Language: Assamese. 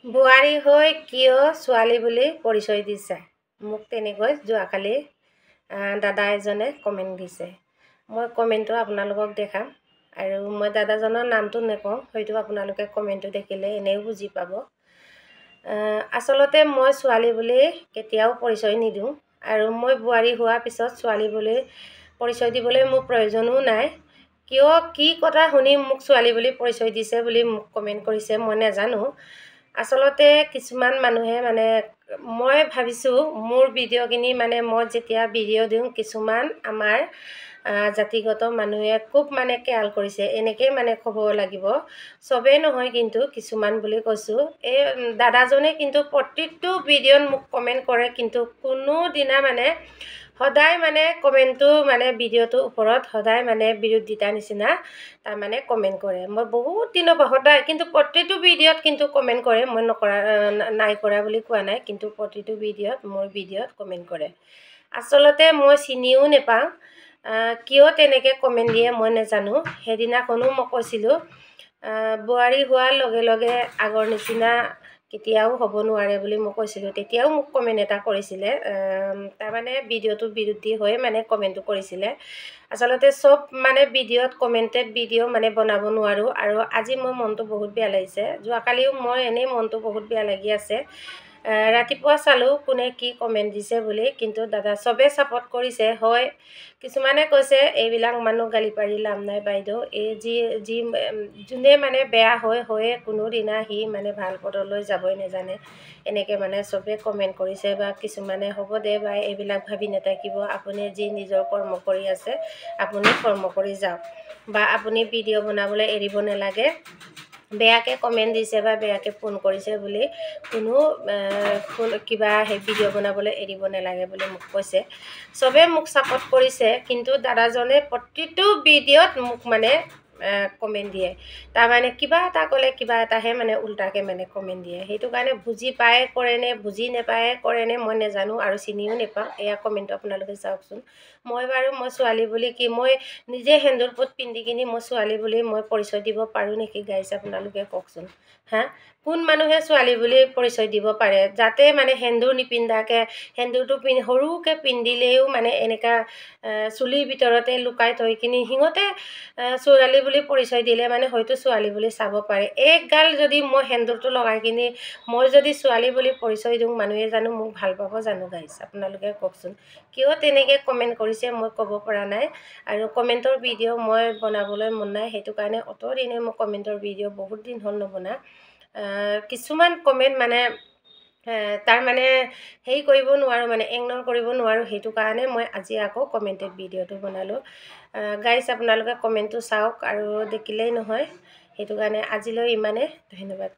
বোৱাৰী হৈ কিয় ছোৱালী বুলি পৰিচয় দিছে? মোক তেনেকৈ যোৱাকালি দাদা এজনে কমেণ্ট দিছে। মই কমেণ্টটো আপোনালোকক দেখাম আৰু মই দাদাজনৰ নামটো নকওঁ, হয়তো আপোনালোকে কমেণ্টটো দেখিলে এনেও বুজি পাব। আচলতে মই ছোৱালী বুলি কেতিয়াও পৰিচয় নিদিওঁ আৰু মই বোৱাৰী হোৱাৰ পিছত ছোৱালী বুলি পৰিচয় দিবলৈ মোৰ প্ৰয়োজনো নাই। কিয় কি কথা শুনি মোক ছোৱালী বুলি পৰিচয় দিছে বুলি মোক কমেণ্ট কৰিছে মই নাজানো। আচলতে কিছুমান মানুহে মই ভাবিছোঁ মোৰ ভিডিঅ'খিনি মই যেতিয়া ভিডিঅ' দিওঁ কিছুমান আমাৰ জাতিগত মানুহে খুব কেয়াল কৰিছে, এনেকৈ ক'ব লাগিব। চবেই নহয় কিন্তু কিছুমান বুলি কৈছোঁ। এই দাদাজনে কিন্তু প্ৰতিটো ভিডিঅ'ত মোক কমেণ্ট কৰে, কিন্তু কোনো দিনা সদায় কমেণ্টটো ভিডিঅ'টোৰ ওপৰত সদায় বিৰোধিতাৰ নিচিনা কমেণ্ট কৰে। মই বহুত দিনৰ পৰা সদায় কিন্তু প্ৰতিটো ভিডিঅ'ত কিন্তু কমেণ্ট কৰে। মই নাই কৰা বুলি কোৱা নাই, কিন্তু প্ৰতিটো ভিডিঅ'ত মোৰ ভিডিঅ'ত কমেণ্ট কৰে। আচলতে মই চিনিও নাপাওঁ, কিয় তেনেকৈ কমেণ্ট দিয়ে মই নাজানো। সেইদিনাখনো মই কৈছিলোঁ বোৱাৰী হোৱাৰ লগে লগে আগৰ নিচিনা কেতিয়াও হ'ব নোৱাৰে বুলি মই কৈছিলোঁ। তেতিয়াও মোক কমেণ্ট এটা কৰিছিলে, ভিডিঅ'টোৰ বিৰোধী হৈ কমেণ্টটো কৰিছিলে। আচলতে চব ভিডিঅ'ত কমেণ্টেড ভিডিঅ' বনাব নোৱাৰোঁ আৰু আজি মোৰ মনটো বহুত বেয়া লাগিছে। যোৱাকালিও মই এনেই মনটো বহুত বেয়া লাগি আছে। ৰাতিপুৱা চালোঁ কোনে কি কমেণ্ট দিছে বুলি, কিন্তু দাদা চবেই ছাপোৰ্ট কৰিছে। হয়, কিছুমানে কৈছে এইবিলাক মানুহ গালি পাৰি লাভ নাই বাইদেউ, এই যোনে বেয়া হৈয়ে কোনোদিনা সি ভাল পদলৈ যাবই নাজানে, এনেকৈ চবেই কমেণ্ট কৰিছে। বা কিছুমানে হ'ব দে বা এইবিলাক ভাবি নাথাকিব, আপুনি যি নিজৰ কৰ্ম কৰি আছে আপুনি কৰ্ম কৰি যাওক, বা আপুনি ভিডিঅ' বনাবলৈ এৰিব নালাগে। বেয়াকৈ কমেণ্ট দিছে বা বেয়াকৈ ফোন কৰিছে বুলি কোনো কিবা ভিডিঅ' বনাবলৈ এৰিব নালাগে বুলি মোক কৈছে। চবেই মোক ছাপোৰ্ট কৰিছে, কিন্তু দাদাজনে প্ৰতিটো ভিডিঅ'ত মোক কমেণ্ট দিয়ে। কিবা এটা ক'লে কিবা এটাহে উল্টাকৈ কমেণ্ট দিয়ে। সেইটো কাৰণে বুজি পায় কৰে নে বুজি নাপায় কৰে নে মই নাজানো আৰু চিনিও নাপাওঁ। এয়া কমেণ্টটো আপোনালোকে চাওকচোন। মই ছোৱালী বুলি কি মই নিজে সেন্দুৰ পোত পিন্ধি কিনি মই ছোৱালী বুলি মই পৰিচয় দিব পাৰোঁ নেকি গাইছ? আপোনালোকে কওকচোন। কোন মানুহে ছোৱালী বুলি পৰিচয় দিব পাৰে? যাতে সেন্দুৰ নিপিন্ধাকৈ সেন্দুৰটো সৰুকৈ পিন্ধিলেও এনেকুৱা চুলিৰ ভিতৰতে লুকাই থৈ কিনি সিহঁতে ছোৱালী বুলি পৰিচয় দিলে হয়তো ছোৱালী বুলি চাব পাৰে। একগাল যদি মই সেন্দুৰটো লগাই কিনি মই যদি ছোৱালী বুলি পৰিচয় দিওঁ, মানুহে জানো মোক ভাল পাব জানো গাইছ? আপোনালোকে কওকচোন। কিয় তেনেকৈ কমেণ্ট কৰিছে মই ক'ব পৰা নাই, আৰু কমেণ্টৰ ভিডিঅ' মই বনাবলৈ মন নাই। সেইটো কাৰণে অতদিনে মই কমেণ্টৰ ভিডিঅ' বহুত দিন হ'ল নবনা। কিছুমান কমেণ্ট হেৰি কৰিব নোৱাৰোঁ, ইগন'ৰ কৰিব নোৱাৰোঁ। সেইটো কাৰণে মই আজি আকৌ কমেণ্টেড ভিডিঅ'টো বনালোঁ। গাইছ আপোনালোকে কমেণ্টটো চাওক আৰু দেখিলেই নহয়। সেইটো কাৰণে আজিলৈ ইমানে, ধন্যবাদ।